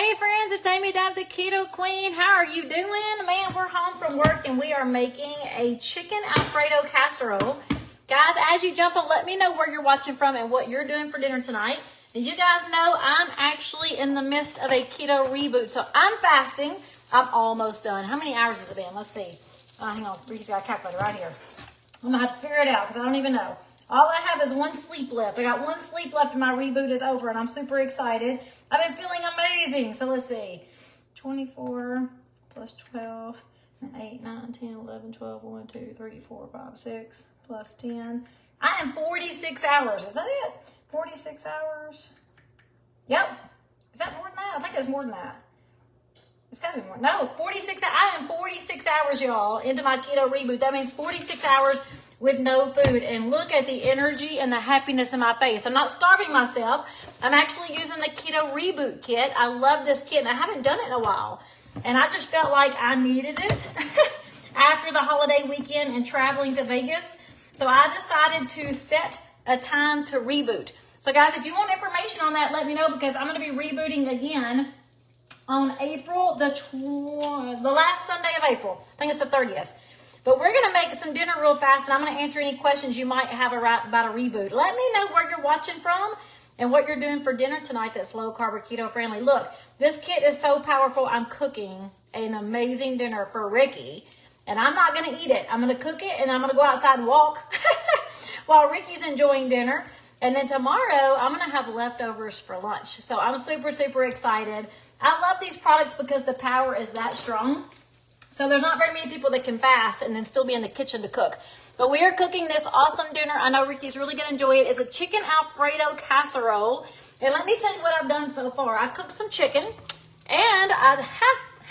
Hey friends, it's Amy Dove, the Keto Queen. How are you doing? Man, we're home from work and we are making a chicken Alfredo casserole. Guys, as you jump on, let me know where you're watching from and what you're doing for dinner tonight. And you guys know I'm actually in the midst of a keto reboot. So I'm fasting. I'm almost done. How many hours has it been? Let's see. Hang on. Ricky's got a calculator right here. I'm going to have to figure it out because I don't even know. All I have is one sleep left. I got one sleep left and my reboot is over and I'm super excited. I've been feeling amazing. So let's see. 24 plus 12 and 8, 9, 10, 11, 12, 1, 2, 3, 4, 5, 6 plus 10. I am 46 hours. Is that it? 46 hours? Yep. Is that more than that? I think it's more than that. It's got to be more. No, 46. I am 46 hours, y'all, into my keto reboot. That means 46 hours with no food. And look at the energy and the happiness in my face. I'm not starving myself. I'm actually using the keto reboot kit. I love this kit, and I haven't done it in a while. And I just felt like I needed it after the holiday weekend and traveling to Vegas. So I decided to set a time to reboot. So guys, if you want information on that, let me know because I'm going to be rebooting again on April, the last Sunday of April. I think it's the 30th. But we're going to make some dinner real fast, and I'm going to answer any questions you might have about a reboot. Let me know where you're watching from and what you're doing for dinner tonight that's low-carb or keto-friendly. Look, this kit is so powerful. I'm cooking an amazing dinner for Ricky, and I'm not going to eat it. I'm going to cook it, and I'm going to go outside and walk while Ricky's enjoying dinner. And then tomorrow, I'm going to have leftovers for lunch. So I'm super, super excited. I love these products because the power is that strong. So there's not very many people that can fast and then still be in the kitchen to cook. But we are cooking this awesome dinner. I know Ricky's really going to enjoy it. It's a chicken Alfredo casserole. And let me tell you what I've done so far. I cooked some chicken and I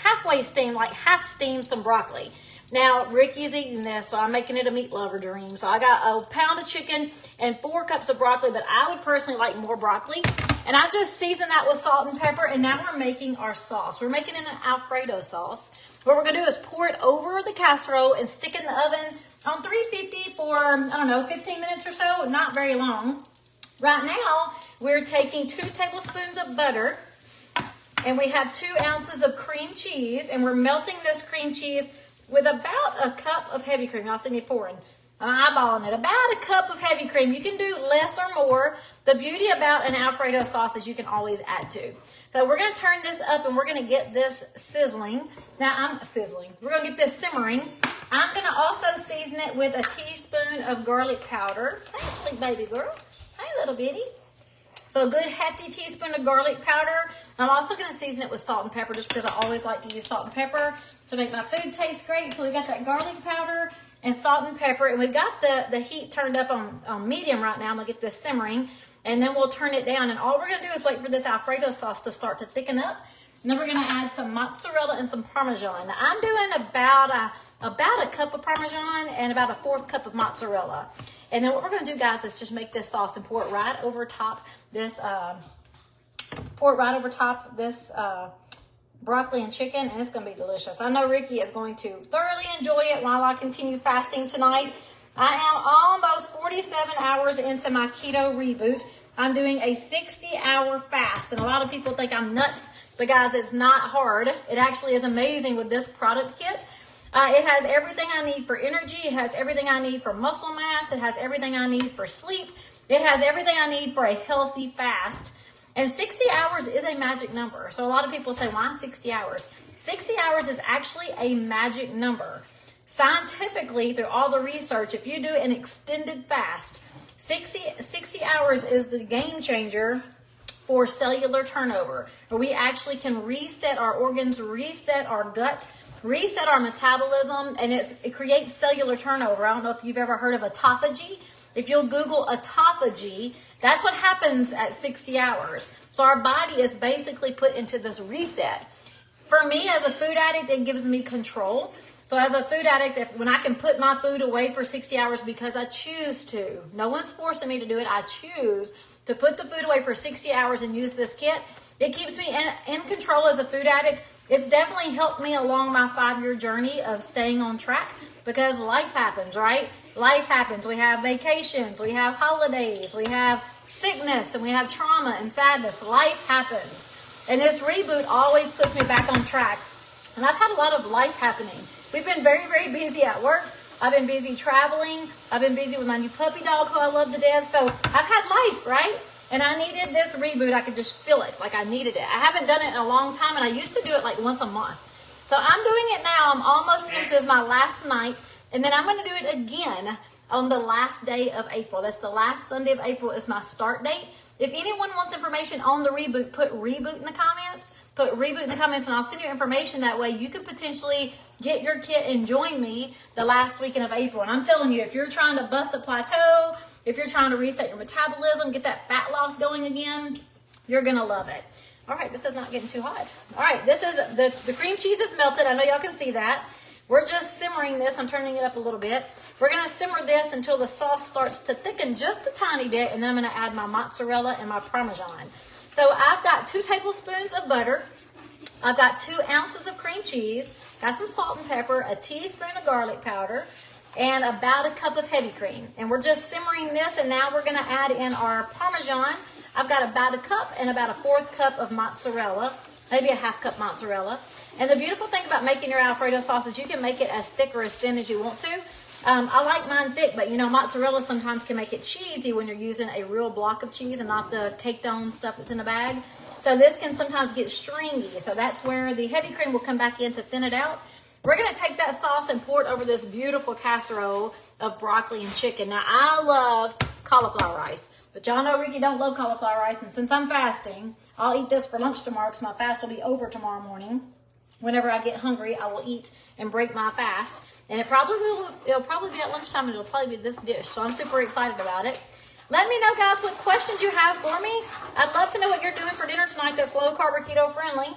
halfway steamed, like half steamed some broccoli. Now, Ricky's eating this, so I'm making it a meat lover dream. So I got a pound of chicken and 4 cups of broccoli, but I would personally like more broccoli. And I just seasoned that with salt and pepper, and now we're making our sauce. We're making it an Alfredo sauce. What we're going to do is pour it over the casserole and stick it in the oven on 350 for, I don't know, 15 minutes or so. Not very long. Right now, we're taking 2 tablespoons of butter, and we have 2 ounces of cream cheese, and we're melting this cream cheese with about a cup of heavy cream. Y'all see me pouring. I'm eyeballing it. About a cup of heavy cream. You can do less or more. The beauty about an Alfredo sauce is you can always add to. So we're going to turn this up and we're going to get this sizzling. Now we're going to get this simmering. I'm going to also season it with a teaspoon of garlic powder. Hey, sweet baby girl. Hey, little bitty. So a good hefty teaspoon of garlic powder. I'm also going to season it with salt and pepper just because I always like to use salt and pepper to make my food taste great. So we got that garlic powder and salt and pepper. And we've got the heat turned up on medium right now. I'm going to get this simmering. And then we'll turn it down. And all we're going to do is wait for this Alfredo sauce to start to thicken up. And then we're going to add some mozzarella and some Parmesan. Now, I'm doing about a cup of Parmesan and about a 1/4 cup of mozzarella. And then what we're going to do, guys, is just make this sauce and pour it right over top this broccoli and chicken, and it's going to be delicious. I know Ricky is going to thoroughly enjoy it while I continue fasting tonight. I am almost 47 hours into my keto reboot. I'm doing a 60-hour fast, and a lot of people think I'm nuts, but guys, it's not hard. It actually is amazing with this product kit. It has everything I need for energy. It has everything I need for muscle mass. It has everything I need for sleep. It has everything I need for a healthy fast. And 60 hours is a magic number. So a lot of people say, why 60 hours? 60 hours is actually a magic number. Scientifically, through all the research, if you do an extended fast, 60 hours is the game changer for cellular turnover, where we actually can reset our organs, reset our gut, reset our metabolism, and it creates cellular turnover. I don't know if you've ever heard of autophagy. If you'll Google autophagy, that's what happens at 60 hours. So our body is basically put into this reset. For me, as a food addict, it gives me control. So as a food addict, when I can put my food away for 60 hours because I choose to, no one's forcing me to do it, I choose to put the food away for 60 hours and use this kit, it keeps me in control as a food addict. It's definitely helped me along my 5-year journey of staying on track because life happens, right? Life happens. We have vacations, we have holidays, we have sickness, and we have trauma and sadness. Life happens. And this reboot always puts me back on track. And I've had a lot of life happening. We've been very, very busy at work. I've been busy traveling. I've been busy with my new puppy dog who I love to death. So I've had life, right? And I needed this reboot. I could just feel it, like I needed it. I haven't done it in a long time, and I used to do it like once a month. So I'm doing it now. I'm almost finished. This is my last night. And then I'm going to do it again on the last day of April. That's the last Sunday of April is my start date. If anyone wants information on the reboot, put reboot in the comments. Put reboot in the comments, and I'll send you information. That way you could potentially get your kit and join me the last weekend of April. And I'm telling you, if you're trying to bust a plateau, if you're trying to reset your metabolism, get that fat loss going again, you're going to love it. All right, this is not getting too hot. All right, this is the cream cheese is melted. I know y'all can see that. We're just simmering this. I'm turning it up a little bit. We're going to simmer this until the sauce starts to thicken just a tiny bit, and then I'm going to add my mozzarella and my Parmesan. So I've got 2 tablespoons of butter. I've got 2 ounces of cream cheese, got some salt and pepper, a teaspoon of garlic powder, and about a cup of heavy cream. And we're just simmering this, and now we're going to add in our Parmesan. I've got about a cup and about a 1/4 cup of mozzarella, maybe a 1/2 cup mozzarella. And the beautiful thing about making your Alfredo sauce is you can make it as thick or as thin as you want to. I like mine thick, but you know, mozzarella sometimes can make it cheesy when you're using a real block of cheese and not the Keto stuff that's in the bag. So this can sometimes get stringy. So that's where the heavy cream will come back in to thin it out. We're going to take that sauce and pour it over this beautiful casserole of broccoli and chicken. Now, I love cauliflower rice, but y'all know Ricky don't love cauliflower rice. And since I'm fasting, I'll eat this for lunch tomorrow because my fast will be over tomorrow morning. Whenever I get hungry, I will eat and break my fast. And it'll probably be at lunchtime, and it'll probably be this dish. So I'm super excited about it. Let me know, guys, what questions you have for me. I'd love to know what you're doing for dinner tonight that's low carb or keto friendly.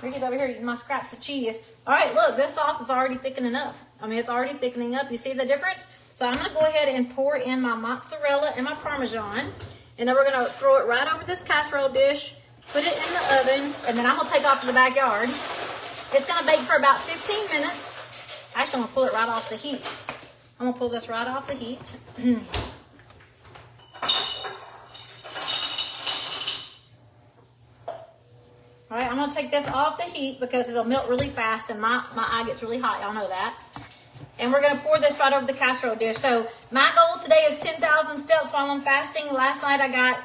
Ricky's over here eating my scraps of cheese. All right, look, this sauce is already thickening up. I mean, it's already thickening up. You see the difference? So I'm going to go ahead and pour in my mozzarella and my Parmesan. And then we're going to throw it right over this casserole dish, put it in the oven, and then I'm going to take off to the backyard. It's going to bake for about 15 minutes. Actually, I'm going to pull it right off the heat. I'm going to pull this right off the heat. All right, I'm going to take this off the heat because it'll melt really fast, and my eye gets really hot. Y'all know that. And we're going to pour this right over the casserole dish. So my goal today is 10,000 steps while I'm fasting. Last night I got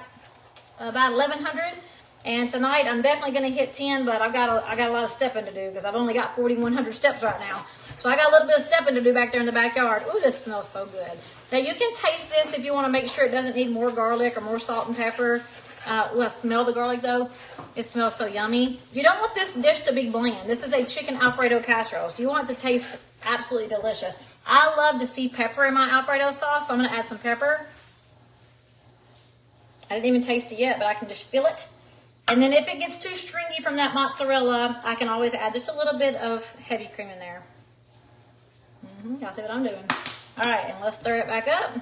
about 1,100. And tonight I'm definitely going to hit 10, but I got a lot of stepping to do because I've only got 4,100 steps right now. So I got a little bit of stepping to do back there in the backyard. Ooh, this smells so good. Now you can taste this if you want to make sure it doesn't need more garlic or more salt and pepper. I smell the garlic though. It smells so yummy. You don't want this dish to be bland. This is a chicken Alfredo casserole, so you want it to taste absolutely delicious. I love to see pepper in my Alfredo sauce, so I'm going to add some pepper. I didn't even taste it yet, but I can just feel it. And then if it gets too stringy from that mozzarella, I can always add just a little bit of heavy cream in there. Y'all see what I'm doing? All right, and let's stir it back up.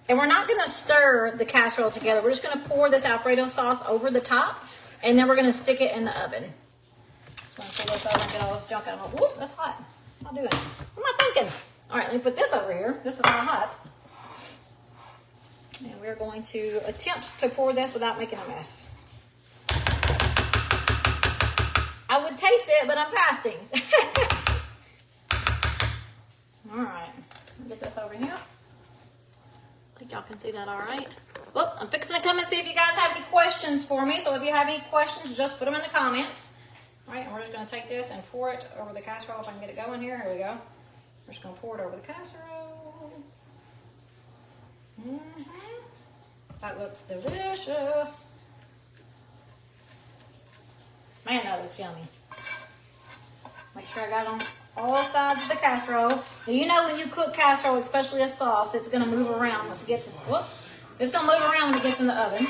And we're not going to stir the casserole together. We're just going to pour this Alfredo sauce over the top, and then we're going to stick it in the oven. So I'm going to pull this over and get all this junk out. Whoop, that's hot. What am I doing? What am I thinking? All right, let me put this over here. This is not hot. And we're going to attempt to pour this without making a mess. I would taste it, but I'm fasting. All right, get this over here. I think y'all can see that all right. Well, I'm fixing to come and see if you guys have any questions for me. So if you have any questions, just put them in the comments. All right, and we're just going to take this and pour it over the casserole if I can get it going here. Here we go. We're just going to pour it over the casserole. That looks delicious. Man, that looks yummy. Make sure I got it on all sides of the casserole. Now, you know when you cook casserole, especially a sauce, it's going to move around once it gets, it's going to move around when it gets in the oven.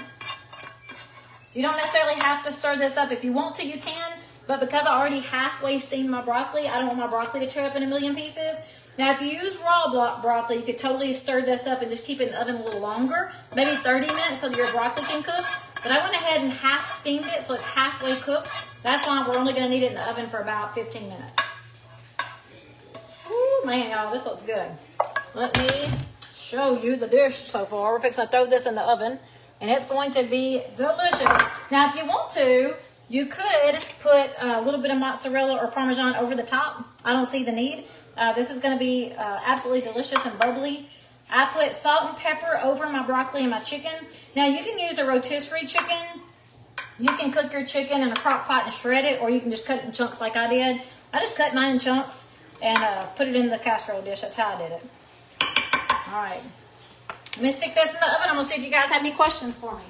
So you don't necessarily have to stir this up. If you want to, you can. But because I already halfway steamed my broccoli, I don't want my broccoli to tear up in a million pieces. Now, if you use raw broccoli, you could totally stir this up and just keep it in the oven a little longer, maybe 30 minutes so that your broccoli can cook. But I went ahead and half steamed it, so it's halfway cooked. That's why we're only going to need it in the oven for about 15 minutes. Ooh, man, y'all, this looks good. Let me show you the dish so far. We're fixing to throw this in the oven, and it's going to be delicious. Now, if you want to, you could put a little bit of mozzarella or Parmesan over the top. I don't see the need. This is going to be absolutely delicious and bubbly. I put salt and pepper over my broccoli and my chicken. Now, you can use a rotisserie chicken. You can cook your chicken in a crock pot and shred it, or you can just cut it in chunks like I did. I just cut mine in chunks and put it in the casserole dish. That's how I did it. All right. Let me stick this in the oven. I'm going to see if you guys have any questions for me.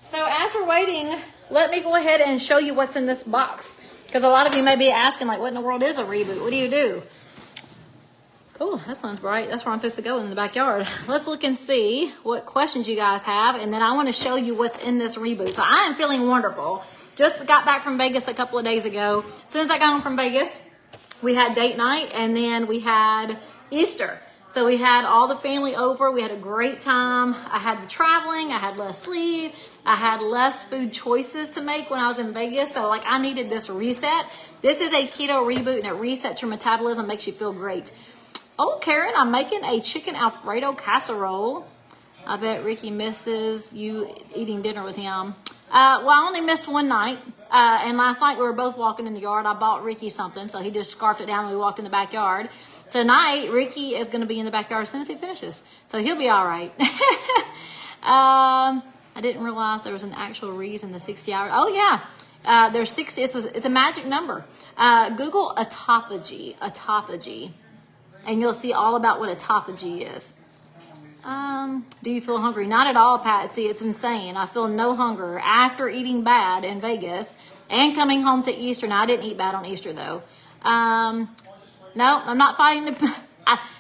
So as we're waiting, let me go ahead and show you what's in this box. Because a lot of you may be asking, like, what in the world is a reboot? What do you do? Oh, that sounds bright. That's where I'm supposed to go, in the backyard. Let's look and see what questions you guys have. And then I want to show you what's in this reboot. So I am feeling wonderful. Just got back from Vegas a couple of days ago. As soon as I got home from Vegas, we had date night. And then we had Easter. So we had all the family over. We had a great time. I had the traveling. I had less sleep. I had less food choices to make when I was in Vegas. So like I needed this reset. This is a keto reboot and it resets your metabolism, makes you feel great. Oh, Karen, I'm making a chicken Alfredo casserole. I bet Ricky misses you eating dinner with him. Well, I only missed one night. And last night we were both walking in the yard. I bought Ricky something, so he just scarfed it down and we walked in the backyard. Tonight, Ricky is going to be in the backyard as soon as he finishes. So he'll be all right. I didn't realize there was an actual reason, the 60 hours. Oh, yeah. There's 60. It's a magic number. Google autophagy. And you'll see all about what autophagy is. Do you feel hungry? Not at all, Patsy. It's insane. I feel no hunger after eating bad in Vegas and coming home to Easter. Now, I didn't eat bad on Easter, though. No, I'm not fighting the...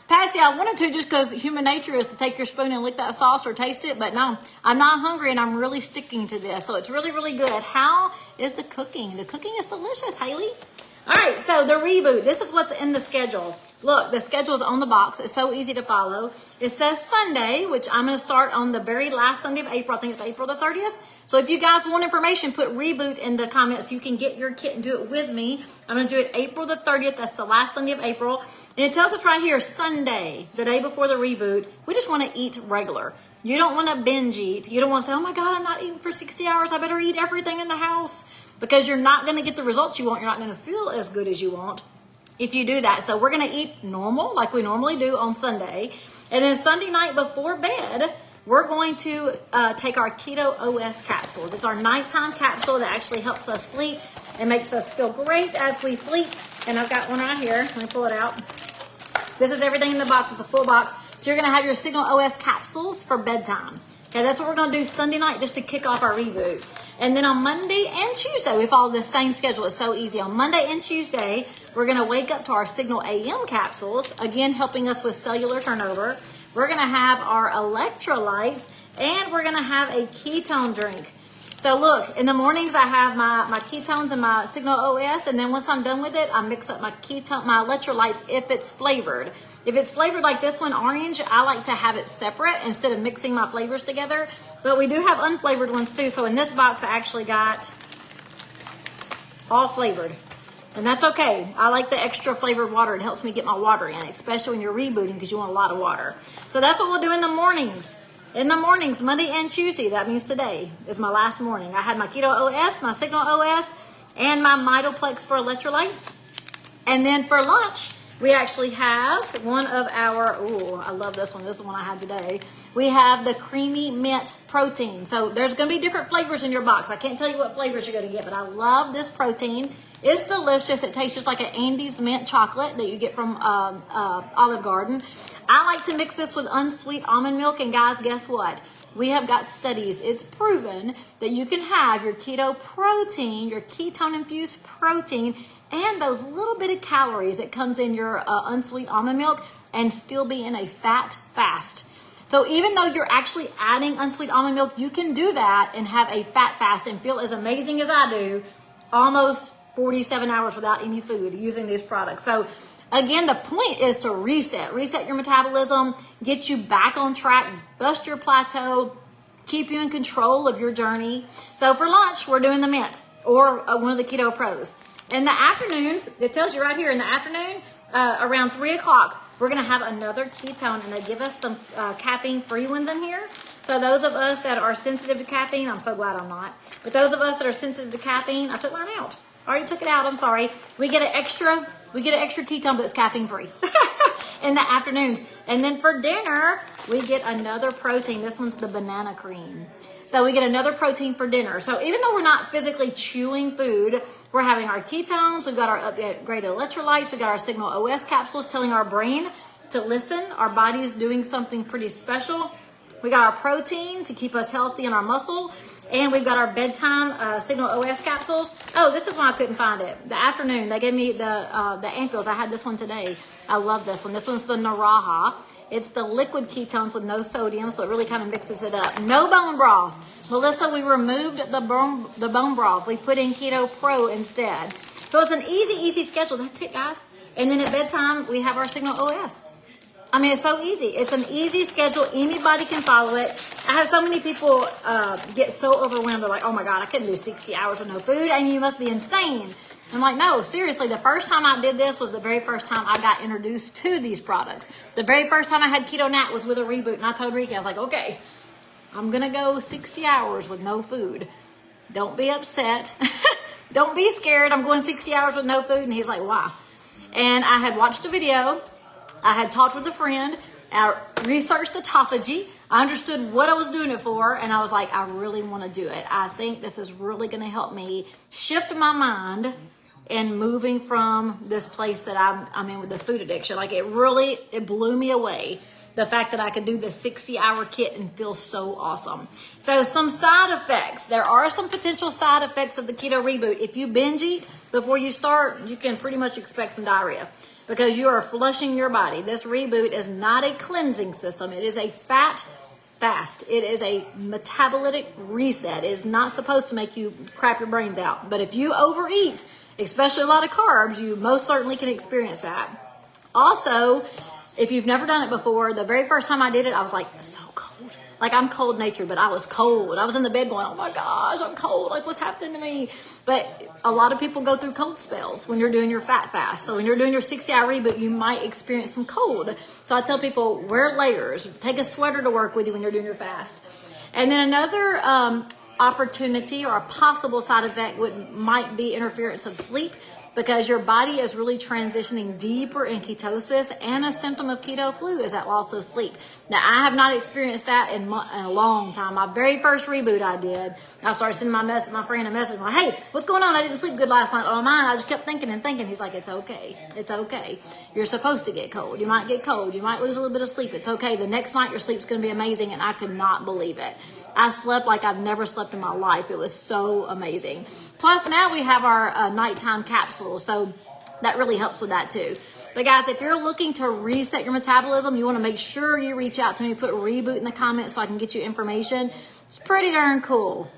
Patsy, I wanted to just because human nature is to take your spoon and lick that sauce or taste it. But no, I'm not hungry and I'm really sticking to this. So it's really, really good. How is the cooking? The cooking is delicious, Haley. All right, so the reboot. This is what's in the schedule. Look, the schedule is on the box. It's so easy to follow. It says Sunday, which I'm going to start on the very last Sunday of April. I think it's April the 30th. So if you guys want information, put reboot in the comments so you can get your kit and do it with me. I'm going to do it April the 30th. That's the last Sunday of April. And it tells us right here, Sunday, the day before the reboot. We just want to eat regular. You don't want to binge eat. You don't want to say, oh my God, I'm not eating for 60 hours. I better eat everything in the house. Because you're not going to get the results you want. You're not going to feel as good as you want if you do that. So we're going to eat normal, like we normally do on Sunday. And then Sunday night before bed, we're going to take our Keto OS capsules. It's our nighttime capsule that actually helps us sleep and makes us feel great as we sleep. And I've got one right here. Let me pull it out. This is everything in the box. It's a full box. So you're going to have your Signal OS capsules for bedtime. Okay, that's what we're going to do Sunday night just to kick off our reboot. And then on Monday and Tuesday, we follow the same schedule. It's so easy. On Monday and Tuesday, we're going to wake up to our Signal AM capsules, again, helping us with cellular turnover. We're going to have our electrolytes, and we're going to have a ketone drink. So look, in the mornings, I have my ketones and my Signal OS, and then once I'm done with it, I mix up my electrolytes if it's flavored. If it's flavored like this one, orange, I like to have it separate instead of mixing my flavors together. But we do have unflavored ones too. So in this box, I actually got all flavored. And that's okay. I like the extra flavored water. It helps me get my water in, especially when you're rebooting because you want a lot of water. So that's what we'll do in the mornings. In the mornings, Monday and Tuesday, that means today is my last morning. I had my Keto OS, my Signal OS, and my Mitoplex for electrolytes. And then for lunch, we actually have one of our, I love this one. This is the one I had today. We have the creamy mint protein. So there's going to be different flavors in your box. I can't tell you what flavors you're going to get, but I love this protein. It's delicious. It tastes just like an Andes mint chocolate that you get from Olive Garden. I like to mix this with unsweet almond milk. And guys, guess what? We have got studies. It's proven that you can have your keto protein, your ketone-infused protein, and those little bit of calories that comes in your unsweet almond milk and still be in a fat fast. So even though you're actually adding unsweet almond milk, you can do that and have a fat fast and feel as amazing as I do, almost 47 hours without any food using these products. So again, the point is to reset your metabolism, get you back on track, bust your plateau, keep you in control of your journey. So for lunch, we're doing the mint. or one of the Keto Pros. In the afternoons, it tells you right here in the afternoon, around 3 o'clock, we're going to have another ketone, and they give us some caffeine-free ones in here. So those of us that are sensitive to caffeine, I'm so glad I'm not, but those of us that are sensitive to caffeine, I took mine out. I already took it out, I'm sorry. We get an extra ketone, but it's caffeine-free in the afternoons. And then for dinner, we get another protein. This one's the banana cream. So we get another protein for dinner. So even though we're not physically chewing food, we're having our ketones, we've got our upgraded electrolytes, we've got our Signal OS capsules telling our brain to listen. Our body is doing something pretty special. We got our protein to keep us healthy in our muscle. And we've got our bedtime Signal OS capsules. Oh, this is why I couldn't find it. The afternoon, they gave me the ampules. I had this one today. I love this one. This one's the Naraha. It's the liquid ketones with no sodium, so it really kind of mixes it up. No bone broth. Melissa, we removed the bone broth. We put in Keto Pro instead. So it's an easy schedule. That's it, guys. And then at bedtime, we have our Signal OS. I mean, it's so easy. It's an easy schedule. Anybody can follow it. I have so many people get so overwhelmed. They're like, oh my God, I couldn't do 60 hours with no food. I mean, you must be insane. I'm like, no, seriously. The first time I did this was the very first time I got introduced to these products. The very first time I had Keto Nat was with a reboot. And I told Ricky, I was like, okay, I'm going to go 60 hours with no food. Don't be upset. Don't be scared. I'm going 60 hours with no food. And he's like, why? And I had watched a video. I had talked with a friend, I researched autophagy, I understood what I was doing it for, and I was like, I really want to do it. I think this is really going to help me shift my mind and moving from this place that I'm in with this food addiction. Like it blew me away. The fact that I could do the 60-hour kit and feel so awesome. So some side effects. There are some potential side effects of the keto reboot. If you binge eat before you start, you can pretty much expect some diarrhea because you are flushing your body. This reboot is not a cleansing system. It is a fat fast. It is a metabolic reset. It is not supposed to make you crap your brains out. But if you overeat, especially a lot of carbs, you most certainly can experience that. Also, if you've never done it before, the very first time I did it, I was like, so cold. Like I'm cold natured, but I was cold. I was in the bed going, oh my gosh, I'm cold. Like what's happening to me? But a lot of people go through cold spells when you're doing your fat fast. So when you're doing your 60-hour reboot, you might experience some cold. So I tell people, wear layers. Take a sweater to work with you when you're doing your fast. And then another opportunity or a possible side effect might be interference of sleep, because your body is really transitioning deeper in ketosis, and a symptom of keto flu is that loss of sleep. Now, I have not experienced that in a long time. My very first reboot I did, I started sending my friend a message like, hey, what's going on? I didn't sleep good last night on mine. I just kept thinking and thinking. He's like, it's okay. It's okay. You're supposed to get cold. You might get cold. You might lose a little bit of sleep. It's okay. The next night your sleep's going to be amazing, and I could not believe it. I slept like I've never slept in my life. It was so amazing. Plus, now we have our nighttime capsules, so that really helps with that too. But guys, if you're looking to reset your metabolism, you want to make sure you reach out to me, put reboot in the comments so I can get you information. It's pretty darn cool.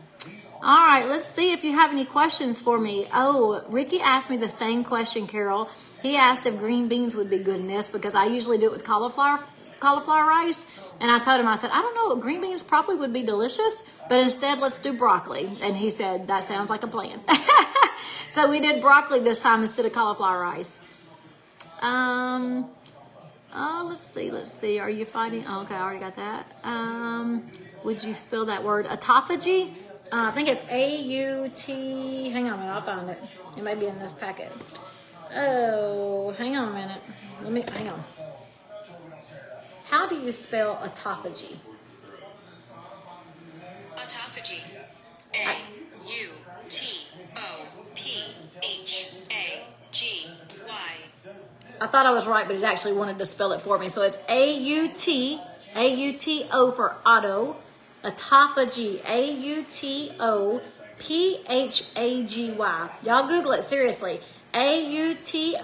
All right, let's see if you have any questions for me. Oh, Ricky asked me the same question, Carol. He asked if green beans would be good in this because I usually do it with cauliflower rice. And I told him, I said, I don't know, green beans probably would be delicious, but instead let's do broccoli. And he said, that sounds like a plan. So we did broccoli this time instead of cauliflower rice. Let's see. Are you fighting? Oh, okay, I already got that. Would you spell that word? Autophagy? I think it's A-U-T. Hang on a minute, I'll find it. It may be in this packet. Oh, hang on a minute. Hang on. How do you spell autophagy? Autophagy. A-U-T-O-P-H-A-G-Y. I thought I was right, but it actually wanted to spell it for me. So it's A-U-T-O for auto, autophagy, A-U-T-O-P-H-A-G-Y. Y'all Google it, seriously. A-U-T-O-P-H-A-G-Y.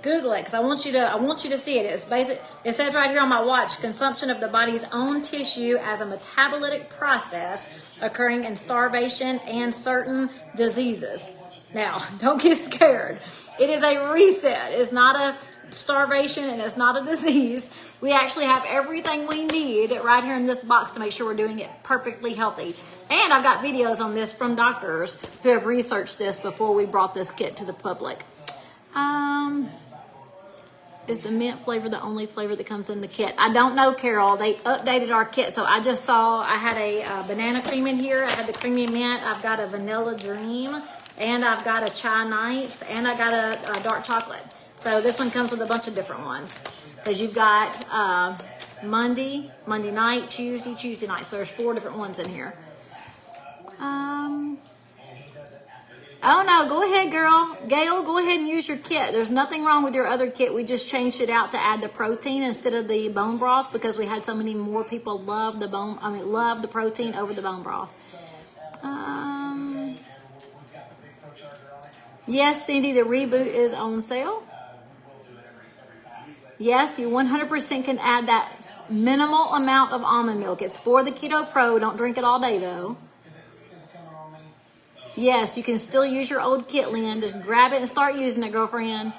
Google it because I want you to see it. It's basic. It says right here on my watch, consumption of the body's own tissue as a metabolic process occurring in starvation and certain diseases. Now, don't get scared. It is a reset. It's not a starvation and it's not a disease. We actually have everything we need right here in this box to make sure we're doing it perfectly healthy. And I've got videos on this from doctors who have researched this before we brought this kit to the public. Is the mint flavor the only flavor that comes in the kit? I don't know, Carol. They updated our kit. So I just saw I had a banana cream in here. I had the creamy mint. I've got a vanilla dream. And I've got a chai nights. And I got a dark chocolate. So this one comes with a bunch of different ones. Because you've got Monday night, Tuesday night. So there's 4 different ones in here. Oh no, go ahead, girl. Gail, go ahead and use your kit. There's nothing wrong with your other kit. We just changed it out to add the protein instead of the bone broth because we had so many more people love the protein over the bone broth. Yes, Cindy, the reboot is on sale. Yes, you 100% can add that minimal amount of almond milk. It's for the Keto Pro. Don't drink it all day though. Yes, you can still use your old kit, Lynn. Just grab it and start using it, girlfriend.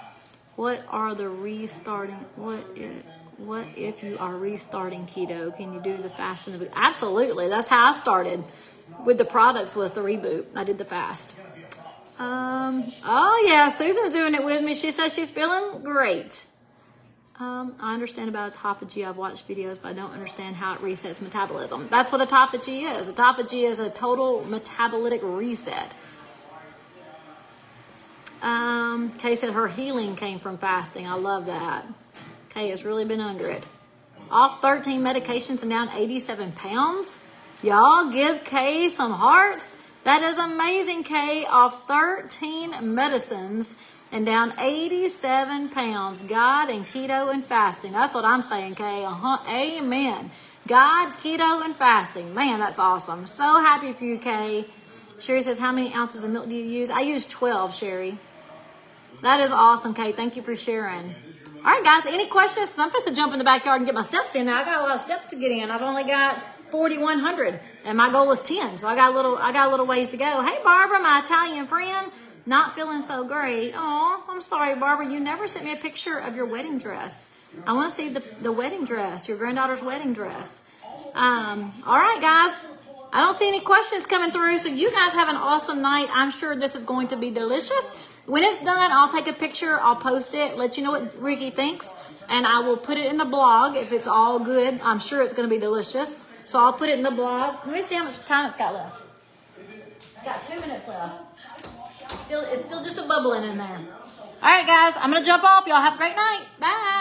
What are the restarting? What if you are restarting keto? Can you do the fast and the Absolutely. That's how I started with the products was the reboot. I did the fast. Oh yeah, Susan's doing it with me. She says she's feeling great. I understand about autophagy. I've watched videos, but I don't understand how it resets metabolism. That's what autophagy is. Autophagy is a total metabolic reset. Kay said her healing came from fasting. I love that. Kay has really been under it. Off 13 medications and down 87 pounds. Y'all give Kay some hearts. That is amazing, Kay. Off 13 medicines and down 87 pounds. God and keto and fasting. That's what I'm saying, Kay. Amen. God, keto, and fasting. Man, that's awesome. So happy for you, Kay. Sherry says, how many ounces of milk do you use? I use 12, Sherry. That is awesome, Kay. Thank you for sharing. All right, guys. Any questions? I'm supposed to jump in the backyard and get my steps in now. I got a lot of steps to get in. I've only got 4,100, and my goal was 10. So I got a little ways to go. Hey, Barbara, my Italian friend. Not feeling so great. Oh, I'm sorry, Barbara. You never sent me a picture of your wedding dress. I want to see the wedding dress, your granddaughter's wedding dress. All right, guys. I don't see any questions coming through, so you guys have an awesome night. I'm sure this is going to be delicious. When it's done, I'll take a picture. I'll post it, let you know what Ricky thinks, and I will put it in the blog if it's all good. I'm sure it's going to be delicious. So I'll put it in the blog. Let me see how much time it's got left. It's got 2 minutes left. It's still just a bubbling in there. All right, guys, I'm going to jump off. Y'all have a great night. Bye.